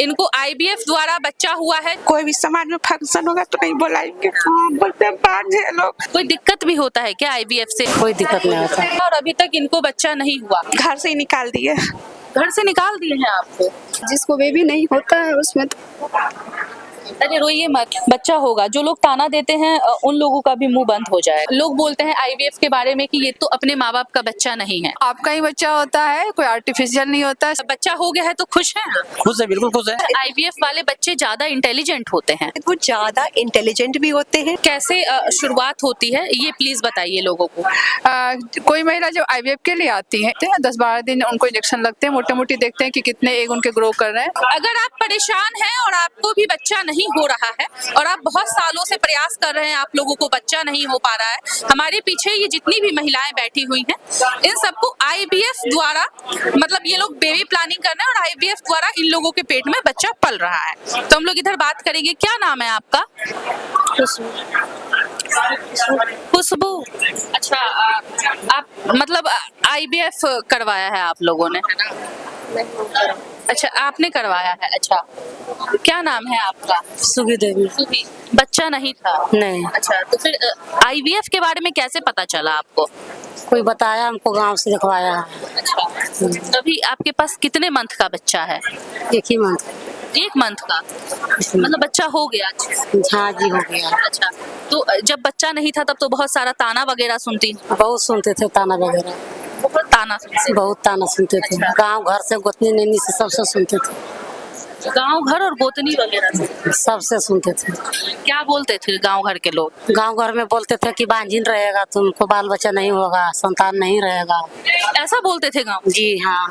इनको आईवीएफ द्वारा बच्चा हुआ है। कोई भी समाज में फंक्शन होगा तो नहीं बुलाएंगे। हाँ, बोलते हैं बांझ है लोग। कोई दिक्कत भी होता है क्या आईवीएफ से? कोई दिक्कत नहीं होता। और अभी तक इनको बच्चा नहीं हुआ, घर से ही निकाल दिए। घर से निकाल दिए हैं आपको? जिसको बेबी नहीं होता है उसमें तो अरे रोइए मत, बच्चा होगा। जो लोग ताना देते हैं उन लोगों का भी मुंह बंद हो जाए। लोग बोलते हैं आईवीएफ के बारे में कि ये तो अपने माँ बाप का बच्चा नहीं है। आपका ही बच्चा होता है, कोई आर्टिफिशियल नहीं होता है। बच्चा हो गया है तो खुश हैं? खुश है, बिल्कुल खुश है। आईवीएफ वाले बच्चे ज्यादा इंटेलिजेंट होते हैं। वो ज्यादा इंटेलिजेंट भी होते हैं। कैसे शुरुआत होती है ये प्लीज बताइए लोगों को। कोई महिला जब आईवीएफ के लिए आती है 10-12 दिन उनको इंजेक्शन लगते हैं, मोटे मोटी देखते हैं कि कितने एग उनके ग्रो कर रहे हैं। अगर आप परेशान हैं और आपको भी बच्चा नहीं हो रहा है और आप बहुत सालों से प्रयास कर रहे हैं, आप लोगों को बच्चा नहीं हो पा रहा है, हमारे पीछे ये जितनी भी महिलाएं बैठी हुई हैं, इन सबको आईवीएफ द्वारा मतलब ये लोग बेबी प्लानिंग कर रहे हैं और आईवीएफ द्वारा इन लोगों के पेट में बच्चा पल रहा है। तो हम लोग इधर बात करेंगे। क्या नाम है आपका? खुशबू। अच्छा, आप मतलब आईवीएफ करवाया है आप लोगों ने, है ना? अच्छा, आपने करवाया है। अच्छा, क्या नाम है आपका? सुगी देवी। सुगी। बच्चा नहीं था? नहीं। अच्छा, तो फिर आईवीएफ के बारे में कैसे पता चला आपको? कोई बताया हमको, गांव से दिखवाया। अच्छा, अभी आपके पास कितने मंथ का बच्चा है? एक ही मंथ। 1 मंथ का मतलब बच्चा हो गया? हाँ जी, हो गया। अच्छा, तो जब बच्चा नहीं था तब तो बहुत सारा ताना वगैरह सुनती? बहुत सुनते थे ताना वगैरह। बहुत ताना सुनते? बहुत ताना सुनते थे। गांव घर से, गोतनी नैनी से सबसे सुनते थे। गांव घर और गोतनी वगैरह से सबसे सुनते थे। क्या बोलते थे गांव घर के लोग? गांव घर में बोलते थे कि बांझिन रहेगा, तुमको बाल बच्चा नहीं होगा, संतान नहीं रहेगा। ऐसा बोलते थे गांव? जी हाँ।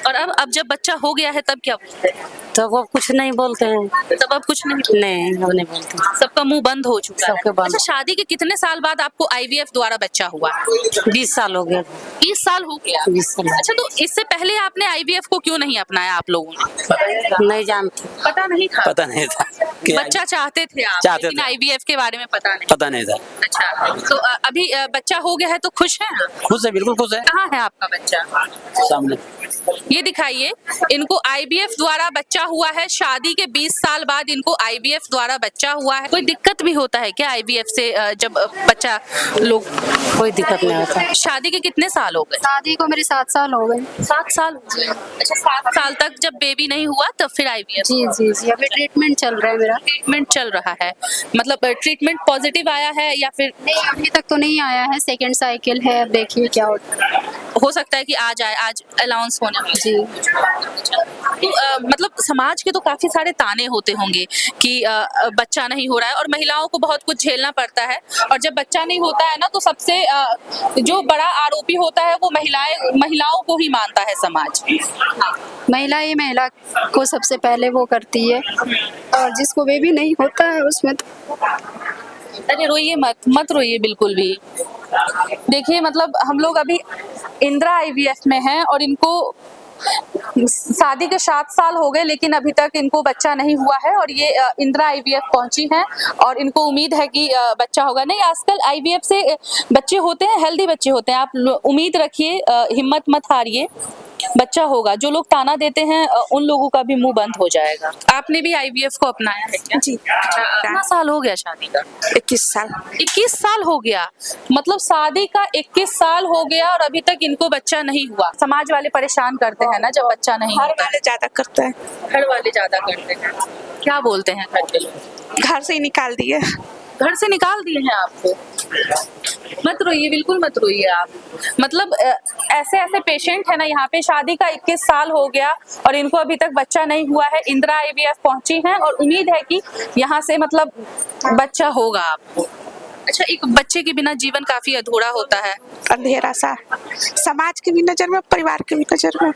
और अब जब बच्चा हो गया है तब क्या बोलते हैं? तो वो कुछ नहीं बोलते हैं। तब अब कुछ नहीं? नहीं, अब नहीं बोलते। सबका मुंह बंद हो चुका है। सबके बंद। अच्छा, शादी के कितने साल बाद आपको आईवीएफ द्वारा बच्चा हुआ? 20 साल हो गए। 20 साल हो गया? 20 साल। अच्छा, तो इससे पहले आपने आईवीएफ को क्यों नहीं अपनाया आप लोगों ने? नहीं जानते। पता नहीं था? पता नहीं था कि बच्चा चाहते थे आप, चाहते लेकिन थे। आईवीएफ के बारे में पता नहीं था। अच्छा, तो अभी बच्चा हो गया है तो खुश हैं? खुश है, बिल्कुल खुश है। कहाँ है आपका बच्चा? सामने। ये दिखाइए। इनको आईवीएफ द्वारा बच्चा हुआ है। शादी के 20 साल बाद इनको आईवीएफ द्वारा बच्चा हुआ है। कोई दिक्कत भी होता है क्या आईवीएफ से जब बच्चा लोग? कोई दिक्कत नहीं होता। शादी के कितने साल हो गए? शादी को मेरे 7 साल हो गए। 7 साल हो गए। अच्छा, 7 साल तक जब बेबी नहीं हुआ तब फिर आईवीएफ? जी जी जी, अभी ट्रीटमेंट चल रहा है मेरा। ट्रीटमेंट चल रहा है, मतलब ट्रीटमेंट पॉजिटिव आया है या फिर? नहीं, अभी तक तो नहीं आया है, सेकंड साइकिल है, अब देखिए क्या होता है। हो सकता है कि आ जाए, आज अलाउंस होने में। जी। तो मतलब समाज के तो काफी सारे ताने होते होंगे कि बच्चा नहीं हो रहा है और महिलाओं को बहुत कुछ झेलना पड़ता है, और जब बच्चा नहीं होता है ना तो सबसे जो बड़ा आरोपी होता है वो महिलाओं को ही मानता है समाज। महिला ही महिला को सबसे पहले वो करती है, और जिसको बेबी नहीं होता है उसमें तो अरे रोइए मत रोइए बिल्कुल भी। देखिए, मतलब हम लोग अभी इंदिरा आईवीएफ में हैं और इनको शादी के 7 साल हो गए लेकिन अभी तक इनको बच्चा नहीं हुआ है, और ये इंदिरा आईवीएफ पहुंची हैं और इनको उम्मीद है कि बच्चा होगा। नहीं, आजकल आईवीएफ से बच्चे होते हैं, हेल्दी बच्चे होते हैं। आप उम्मीद रखिए, हिम्मत मत हारिए, बच्चा होगा। जो लोग ताना देते हैं उन लोगों का भी मुंह बंद हो जाएगा। आपने भी आईवीएफ को अपनाया है क्या? जी। कितना साल हो गया शादी का? 21 साल। 21 साल हो गया, मतलब शादी का 21 साल हो गया और अभी तक इनको बच्चा नहीं हुआ। समाज वाले परेशान करते हैं ना जब बच्चा नहीं घर होता है। वाले ज्यादा करते हैं। घर वाले ज्यादा करते हैं। क्या बोलते हैं घर के लोग? घर से ही निकाल दिए। घर से निकाल दिए हैं आपको? मत रोइए, बिल्कुल मत रोइए आप। मतलब ऐसे पेशेंट है ना यहाँ पे, शादी का 21 साल हो गया और इनको अभी तक बच्चा नहीं हुआ है। इंदिरा आईवीएफ पहुंची हैं और उम्मीद है कि यहाँ से मतलब बच्चा होगा आपको। अच्छा, एक बच्चे के बिना जीवन काफी अधूरा होता है। अंधेरा सा, समाज की भी नजर में, परिवार की भी नजर में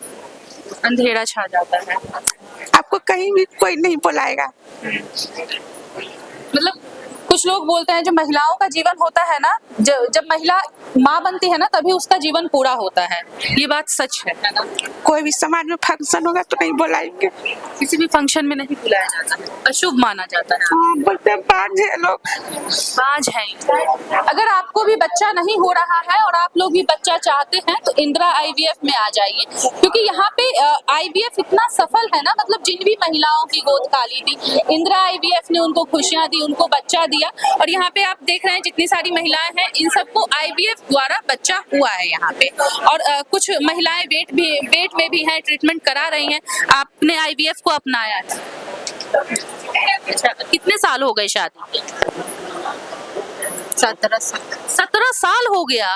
अंधेरा छा जाता है। आपको कहीं भी कोई नहीं बुलाएगा। मतलब कुछ लोग बोलते हैं जो महिलाओं का जीवन होता है ना, जब महिला माँ बनती है ना तभी उसका जीवन पूरा होता है। ये बात सच है ना? कोई भी समाज में फंक्शन होगा तो नहीं बुलाएंगे। किसी भी फंक्शन में नहीं बुलाया जाता, अशुभ माना जाता है। हाँ, बोलते हैं बांझ है लोग। बाज है। अगर आपको भी बच्चा नहीं हो रहा है और आप लोग भी बच्चा चाहते हैं तो इंदिरा आईवीएफ में आ जाइए, क्योंकि यहाँ पे आईवीएफ इतना सफल है ना, मतलब जिन भी महिलाओं की गोद खाली थी इंदिरा आईवीएफ ने उनको खुशियां दी, उनको बच्चा दिया। और यहाँ पे आप देख रहे हैं जितनी सारी महिलाएं हैं इन सबको आईवीएफ द्वारा बच्चा हुआ है यहाँ पे। और कुछ महिलाएं वेट में भी हैं, ट्रीटमेंट करा रही हैं। आपने आईवीएफ को अपनाया है? अच्छा, कितने साल हो गए शादी के? 17 साल हो गया,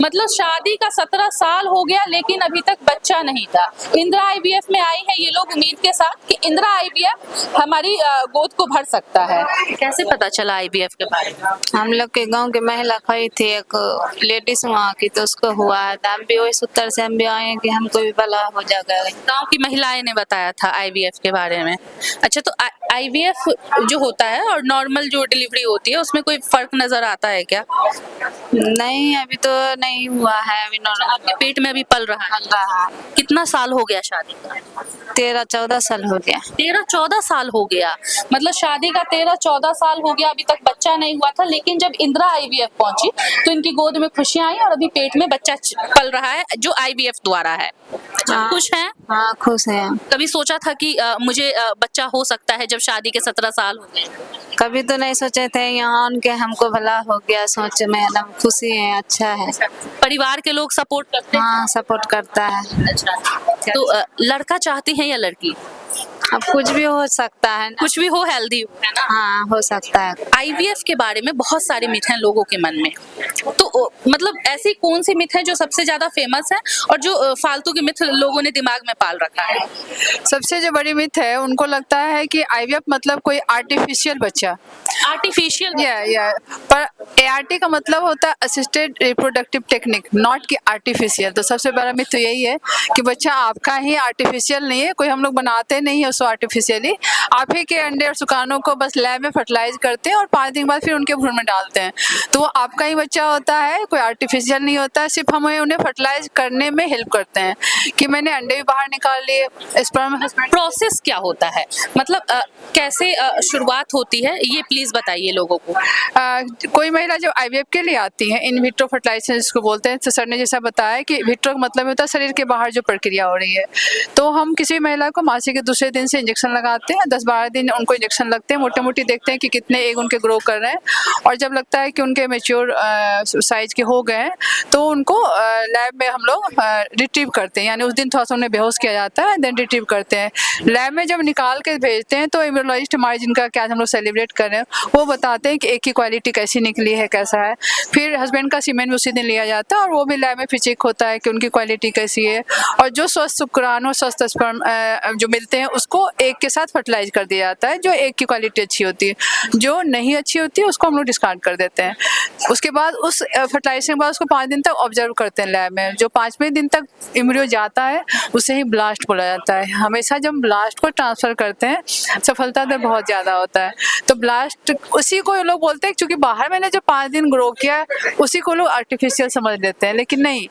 मतलब शादी का 17 साल हो गया लेकिन अभी तक बच्चा नहीं था। इंदिरा आईवीएफ में आई है ये लोग उम्मीद के साथ कि इंदिरा आईवीएफ हमारी गोद को भर सकता है। कैसे पता चला आईवीएफ के बारे में? हम लोग के गांव के महिला खड़ी थी, एक लेडीज वहाँ की, तो उसको हुआ है, तो हम भी वही सूत्र से हम भी आए हैं कि हमको भी भला हो जाएगा। गांव की महिलाएं ने बताया था आईवीएफ के बारे में। अच्छा, तो आईवीएफ जो होता है और नॉर्मल जो डिलीवरी होती है उसमें कोई फर्क नजर आता है क्या? नहीं, अभी तो नहीं हुआ है, अभी नॉर्मल आपके पेट में अभी पल रहा है। कितना साल हो गया शादी का? 13-14 साल हो गया। 13-14 साल हो गया, मतलब शादी का 13-14 साल हो गया, अभी तक बच्चा नहीं हुआ था। लेकिन जब इंदिरा आईवीएफ पहुंची तो इनकी गोद में खुशियां आई और अभी पेट में बच्चा पल रहा है जो आईवीएफ द्वारा है। अच्छा, खुश हैं? हाँ, खुश हैं। कभी सोचा था कि मुझे बच्चा हो सकता है जब शादी के 17 साल हो गए? कभी तो नहीं सोचे थे, यहाँ उनके हमको भला हो गया, सोच में एकदम खुशी है, अच्छा है। परिवार के लोग सपोर्ट करते हैं? हाँ, सपोर्ट करता है। अच्छा, तो लड़का चाहती हैं या लड़की? अब कुछ भी हो सकता है ना। कुछ भी हो, हेल्दी हो, है ना? हाँ, हो सकता है। आईवीएफ के बारे में बहुत सारे मिथ हैं लोगों के मन में, तो मतलब ऐसी कौन सी मिथ है जो सबसे ज्यादा फेमस है और जो फालतू की मिथ लोगों ने दिमाग में पाल रखा है? सबसे जो बड़ी मिथ है, उनको लगता है कि आईवीएफ मतलब कोई आर्टिफिशियल बच्चा। आर्टिफिशियल? या पर एआरटी का मतलब होता है असिस्टेड रिप्रोडक्टिव टेक्निक, नॉट कि आर्टिफिशियल। तो सबसे बड़ा मिथ तो यही है कि बच्चा आपका ही, आर्टिफिशियल नहीं है। कोई हम लोग बनाते नहीं है उसको आर्टिफिशियली, आप ही के अंडे और सुकानों को बस लैब में फर्टिलाइज करते हैं और 5 दिन बाद फिर उनके भ्रूण में डालते हैं, तो वो आपका ही बच्चा होता है, कोई आर्टिफिशियल नहीं होता है। सिर्फ हमें उन्हें फर्टिलाइज करने में हेल्प करते हैं कि मैंने अंडे भी बाहर निकाल लिए। स्पर्म प्रोसेस क्या होता है, मतलब कैसे शुरुआत होती है, ये प्लीज बताइए लोगों को। कोई महिला जब आईवीएफ के लिए आती है, इन विट्रो फर्टिलाइजेशन जिसको बोलते हैं, तो सर ने जैसा बताया कि विट्रो का मतलब होता है शरीर के बाहर जो प्रक्रिया हो रही है। तो हम किसी महिला को मासिक के दूसरे दिन से इंजेक्शन लगाते हैं, 10-12 दिन उनको इंजेक्शन लगते हैं, मोटे मोटी देखते हैं कि कितने एग उनके ग्रो कर रहे हैं, और जब लगता है कि उनके मेच्योर साइज के हो गए हैं तो उनको लैब में हम लोग रिट्रीव करते हैं, यानी उस दिन थोड़ा सा उन्हें बेहोश किया जाता है, देन रिट्रीव करते हैं। लैब में जब निकाल के भेजते हैं तो इम्यूनोलॉजिस्ट हमारे जिनका क्या हम लोग सेलिब्रेट कर रहे हैं वो बताते हैं कि एक की क्वालिटी कैसी निकली है, कैसा है। फिर हस्बैंड का सीमेन भी उसी दिन लिया जाता है और वो भी लैब में फिर चेक होता है कि उनकी क्वालिटी कैसी है, और जो स्वस्थ शुक्राणु, स्वस्थ स्पर्म जो मिलते हैं उसको एक के साथ फर्टिलाइज कर दिया जाता है, जो एक की क्वालिटी अच्छी होती है। जो नहीं अच्छी होती है उसको हम लोग डिस्कार्ड कर देते हैं। उसके बाद उस फर्टिलाइजेशन के बाद उसको 5 दिन तक ऑब्जर्व करते हैं लैब में। जो 5वें दिन तक एम्ब्रियो जाता है उसे ही ब्लास्ट बोला जाता है। हमेशा जब ब्लास्ट को ट्रांसफर करते हैं सफलता दर बहुत ज़्यादा होता है। तो ब्लास्ट उसी को लोग बोलते हैं, क्योंकि बाहर मैंने जो 5 दिन ग्रो किया उसी को लोग आर्टिफिशियल समझ लेते हैं, लेकिन नहीं।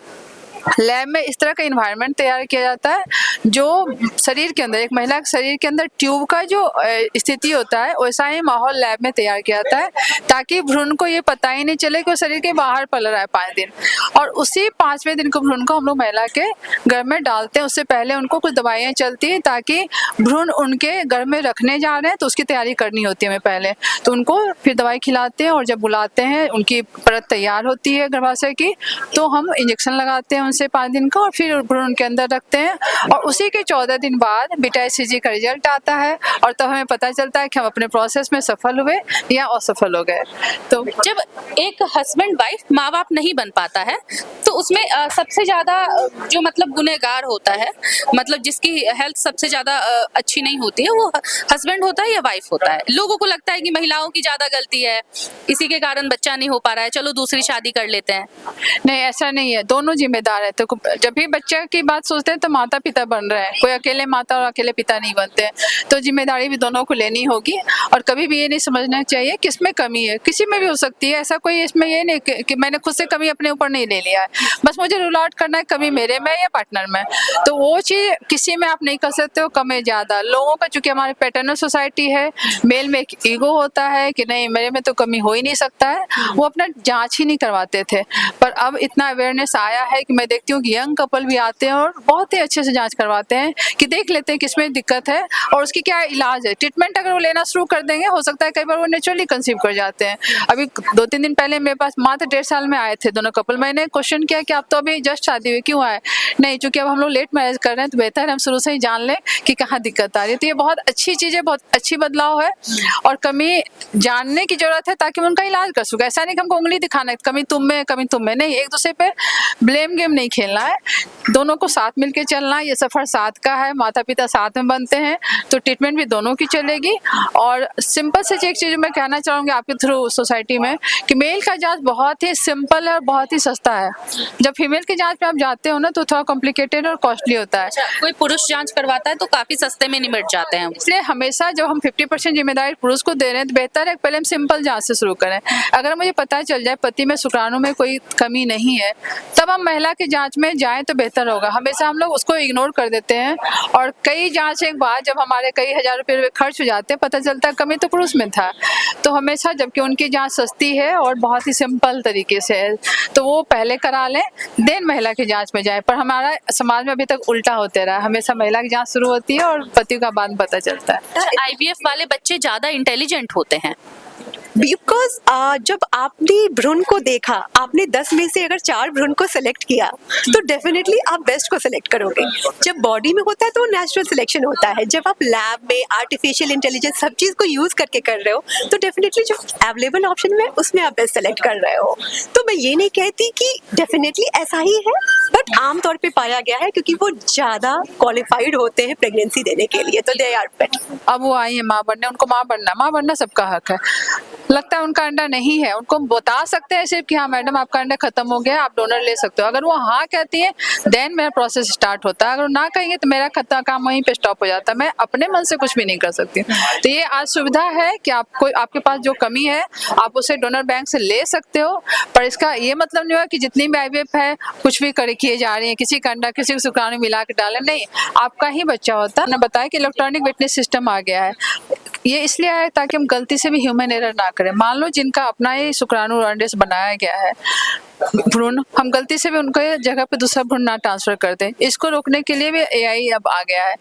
लैब में इस तरह का इन्वायरमेंट तैयार किया जाता है जो शरीर के अंदर, एक महिला के शरीर के अंदर ट्यूब का जो स्थिति होता है वैसा ही माहौल लैब में तैयार किया जाता है, ताकि भ्रूण को ये पता ही नहीं चले कि वो शरीर के बाहर पल रहा है 5 दिन। और उसी 5वें दिन को भ्रूण को हम लोग महिला के गर्भ में डालते हैं। उससे पहले उनको कुछ दवाइयाँ चलती हैं, ताकि भ्रूण उनके गर्भ में रखने जा रहे हैं तो उसकी तैयारी करनी होती है हमें पहले। तो उनको फिर दवाई खिलाते हैं और जब बुलाते हैं उनकी परत तैयार होती है गर्भाशय की, तो हम इंजेक्शन लगाते हैं उनसे 5 दिन का, और फिर भ्रूण के अंदर रखते हैं। और उसी के 14 दिन बाद बीटा एचसीजी का रिजल्ट आता है और तब हमें पता चलता है कि हम अपने प्रोसेस में सफल हुए या असफल हो गए। तो जब एक हस्बैंड वाइफ माँ बाप नहीं बन पाता है तो उसमें सबसे ज्यादा जो मतलब गुनहगार होता है, मतलब जिसकी हेल्थ सबसे ज्यादा अच्छी नहीं होती है, वो हस्बैंड होता है या वाइफ होता है? लोगों को लगता है कि महिलाओं की ज्यादा गलती है, इसी के कारण बच्चा नहीं हो पा रहा है, चलो दूसरी शादी कर लेते हैं। नहीं, ऐसा नहीं है, दोनों जिम्मेदार रहते हैं। जब भी बच्चे की बात सोचते हैं तो माता पिता बन रहे हैं, कोई अकेले माता और अकेले पिता नहीं बनते हैं। तो जिम्मेदारी भी दोनों को लेनी होगी और कभी भी ये नहीं समझना चाहिए कि इसमें कमी है, किसी में भी हो सकती है। ऐसा कोई इसमें ये नहीं कि मैंने खुद से कमी अपने ऊपर नहीं ले लिया है, बस मुझे रूल आउट करना है कमी मेरे में या पार्टनर में। तो वो चीज़ किसी में आप नहीं कर सकते हो, कम है ज़्यादा। लोगों का चूंकि हमारे पैटर्नल सोसाइटी है, मेल में एक ईगो होता है कि नहीं मेरे में तो कमी हो ही नहीं सकता है, वो अपना जांच ही नहीं करवाते थे। पर अब इतना अवेयरनेस आया है कि मैं देखती हूँ कि यंग कपल भी आते हैं और बहुत ही अच्छे से जांच करवाते हैं कि देख लेते हैं किसमें दिक्कत है और उसकी क्या इलाज है। ट्रीटमेंट अगर वो लेना शुरू कर देंगे, हो सकता है कई बार वो नेचुरली कंसीव कर जाते हैं। अभी 2-3 दिन पहले मेरे पास मात्र 1.5 साल में आए थे दोनों कपल। मैंने क्वेश्चन किया कि आप तो अभी जस्ट शादी हुई, क्यों आए? नहीं, चूंकि अब हम लोग लेट मैरिज कर रहे हैं तो बेहतर है हम शुरू से ही जान लें कि कहाँ दिक्कत आ रही है। तो ये बहुत अच्छी चीज़ है, बहुत अच्छी बदलाव है और कमी जानने की जरूरत है ताकि हम उनका इलाज कर सकें। ऐसा नहीं कि हमको उंगली दिखाना है कमी तुम में, कमी तुम में, नहीं। एक दूसरे पे ब्लेम गेम नहीं खेलना है, दोनों को साथ मिलके चलना है। ये सफर साथ का है, माता पिता साथ में बनते हैं तो ट्रीटमेंट भी दोनों की चलेगी। और सिंपल से एक चीज मैं कहना चाहूंगी आपके थ्रू सोसाइटी में कि मेल का जांच बहुत ही सिंपल है और बहुत ही सस्ता है। जब फीमेल की जांच पे आप जाते हो ना तो थोड़ा कॉम्प्लिकेटेड और कॉस्टली होता है। कोई पुरुष जांच करवाता है तो काफी सस्ते में निपट जाते हैं। इसलिए हमेशा जब हम 50% जिम्मेदारी पुरुष को दे रहे हैं तो बेहतर है पहले हम सिंपल जांच से शुरू करें। अगर मुझे पता चल जाए पति में शुक्राणु में कोई कमी नहीं है तब हम महिला की जांच में जाएं तो बेहतर होगा। हमेशा हम लोग उसको इग्नोर कर देते हैं और कई जांच के बाद जब हमारे कई हजार रुपये खर्च हो जाते हैं पता चलता है कमी तो पुरुष में था। तो हमेशा जबकि उनकी जांच सस्ती है और बहुत ही सिंपल तरीके से है तो वो पहले करा लें, देन महिला की जांच में जाए। पर हमारा समाज में अभी तक उल्टा होते रहा, हमेशा महिला की जांच शुरू होती है और पति का बाद पता चलता है। आईवीएफ वाले बच्चे ज्यादा इंटेलिजेंट होते हैं बिकॉज जब आपने भ्रूण को देखा, आपने 10 में से अगर 4 भ्रूण को सिलेक्ट किया तो डेफिनेटली आप बेस्ट को सिलेक्ट करोगे। जब बॉडी में होता है तो नेचुरल सिलेक्शन होता है, जब आप लैब में आर्टिफिशियल इंटेलिजेंस सब चीज़ को यूज़ करके कर रहे हो तो डेफिनेटली जो अवेलेबल ऑप्शन में उसमें आप बेस्ट सेलेक्ट कर रहे हो। तो मैं ये नहीं कहती कि डेफिनेटली ऐसा ही है, बट आमतौर पे पाया गया है क्योंकि वो ज़्यादा क्वालिफाइड होते हैं प्रेगनेंसी देने के लिए, तो दे आर बेटर। अब वो आई है माँ बनने, उनको माँ बनना सबका हक है। लगता है उनका अंडा नहीं है, उनको बता सकते हैं सिर्फ कि हाँ मैडम आपका अंडा खत्म हो गया, आप डोनर ले सकते हो। अगर वो हाँ कहती है देन मेरा प्रोसेस स्टार्ट होता है, अगर ना कहेंगे तो मेरा काम वहीं पे स्टॉप हो जाता है। मैं अपने मन से कुछ भी नहीं कर सकती। तो ये आज सुविधा है कि आपको आपके पास जो कमी है आप उसे डोनर बैंक से ले सकते हो। पर इसका ये मतलब नहीं हुआ कि जितनी भी आईवीएफ है कुछ भी किए जा रही है, किसी का अंडा किसी को शुक्राणु मिला के डालें, नहीं, आपका ही बच्चा होता है। मैंने बताया कि इलेक्ट्रॉनिक विटनेस सिस्टम आ गया है, ये इसलिए है ताकि हम गलती से भी ह्यूमन एरर ना करें। मान लो जिनका अपना ही शुक्राणु अंडे से बनाया गया है भ्रूण, हम गलती से भी उनको जगह पे दूसरा भ्रूण ना ट्रांसफर कर दें। इसको रोकने के लिए भी एआई अब आ गया है।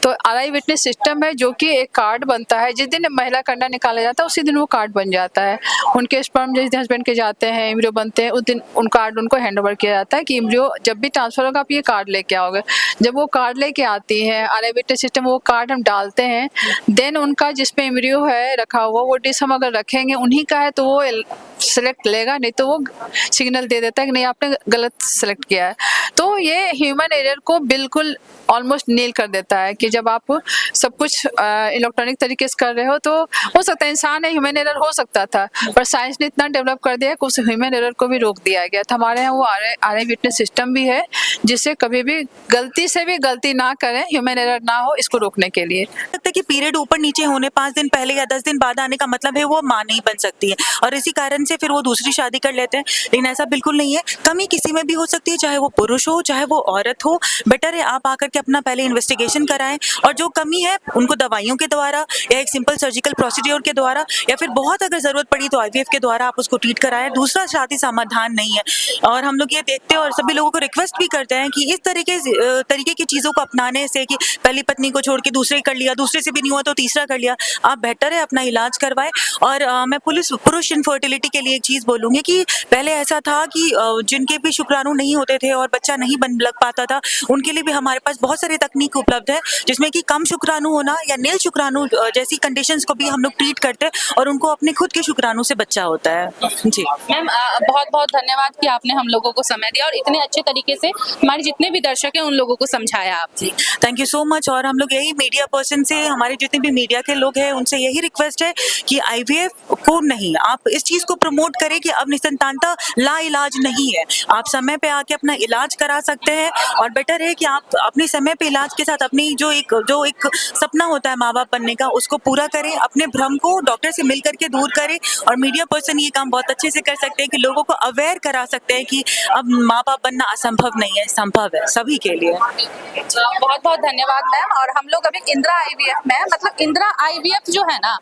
तो आरआई विटनेस सिस्टम है जो कि एक कार्ड बनता है, जिस दिन महिला का अंडा निकाला जाता है उसी दिन वो कार्ड बन जाता है। उनके स्पर्म जिस दिन हस्बैंड के जाते हैं, एम्ब्रियो बनते हैं, उस दिन उन कार्ड उनको हैंड ओवर किया जाता है कि एम्ब्रियो जब भी ट्रांसफर होगा आप ये कार्ड लेके आओगे। जब वो कार्ड लेके आती है आरआई विटनेस सिस्टम, वो कार्ड हम डालते हैं, देन उनका जिसपे एम्ब्रियो है रखा हुआ वो डिश हम अगर रखेंगे उन्हीं का है तो वो सेलेक्ट लेगा, नहीं तो वो सिग्नल दे देता है कि नहीं आपने गलत सेलेक्ट किया है। तो ये ह्यूमन एरर को बिल्कुल ऑलमोस्ट नील कर देता है कि जब आप सब कुछ इलेक्ट्रॉनिक तरीके से कर रहे हो तो हो सकता है इंसान है, ह्यूमन एरर हो सकता था, पर साइंस ने इतना डेवलप कर दिया कि उस ह्यूमन एरर को भी रोक दिया गया। तो हमारे यहाँ वो आरआई विटनेस सिस्टम भी है जिससे कभी भी गलती से भी गलती ना करें, ह्यूमन एरर ना हो, इसको रोकने के लिए। लगता है कि पीरियड ऊपर नीचे होने 5 दिन पहले या 10 दिन बाद आने का मतलब है वो माँ नहीं बन सकती है और इसी कारण से फिर वो दूसरी शादी कर लेते हैं। लेकिन ऐसा बिल्कुल नहीं है, कमी किसी में भी हो सकती है, चाहे वो पुरुष हो चाहे वो औरत हो। बेटर है आप आकर के अपना पहले इन्वेस्टिगेशन कराएं और जो कमी है उनको दवाइयों के द्वारा या एक सिंपल सर्जिकल प्रोसीड्योर के द्वारा या फिर बहुत अगर जरूरत पड़ी तो आईवीएफ के द्वारा आप उसको ट्रीट कराएं। दूसरा शादी समाधान नहीं है और हम लोग ये देखते हैं और सभी लोगों को रिक्वेस्ट भी करते हैं कि इस तरीके की चीज़ों को अपनाने से कि पहली पत्नी को छोड़ के दूसरे कर लिया, दूसरे से भी नहीं हुआ तो तीसरा कर लिया, आप बेहतर है अपना इलाज करवाएं। और मैं पुरुष इनफर्टिलिटी के लिए एक चीज़ बोलूँगी कि पहले ऐसा था कि जिनके भी शुक्राणु नहीं होते थे और बच्चा नहीं लग पाता था उनके लिए भी हमारे पास बहुत सारी तकनीक उपलब्ध है जिसमें कि कम शुक्राणु होना या नील शुक्राणु जैसी कंडीशंस को भी हम लोग ट्रीट करते हैं और उनको अपने खुद के शुक्राणु से बच्चा होता है। जी मैम, बहुत बहुत धन्यवाद कि आपने हम लोगों को समय दिया और इतने अच्छे तरीके से हमारे जितने भी दर्शक हैं उन लोगों को समझाया आपने। Thank you so much. और हम लोग यही मीडिया पर्सन से हमारे जितने भी मीडिया के लोग हैं उनसे यही रिक्वेस्ट है कि आईवीएफ को नहीं, आप इस चीज को प्रमोट करें कि अब निसंतानता लाइलाज नहीं है, आप समय पे आके अपना इलाज करा सकते हैं। और बेटर है कि आप अपने समय पे इलाज के साथ अपनी जो एक सपना होता है माँ बाप बनने का उसको पूरा करें, अपने भ्रम को डॉक्टर से मिल करके दूर करें। और मीडिया पर्सन ये काम बहुत अच्छे से कर सकते हैं कि लोगों को अवेयर करा सकते हैं कि अब माँ बाप बनना असंभव नहीं है, संभव है सभी के लिए। बहुत बहुत धन्यवाद मैम। और हम लोग अभी इंदिरा आईवीएफ में है। मतलब इंदिरा आईवीएफ जो है ना,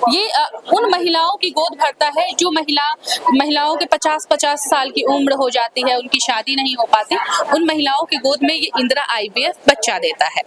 ये उन महिलाओं की गोद भरता है जो महिलाओं के 50-50 साल की उम्र हो जाती है, उनकी शादी नहीं हो पाती, उन महिलाओं की गोद में ये इंदिरा आईवीएफ बच्चा देता है।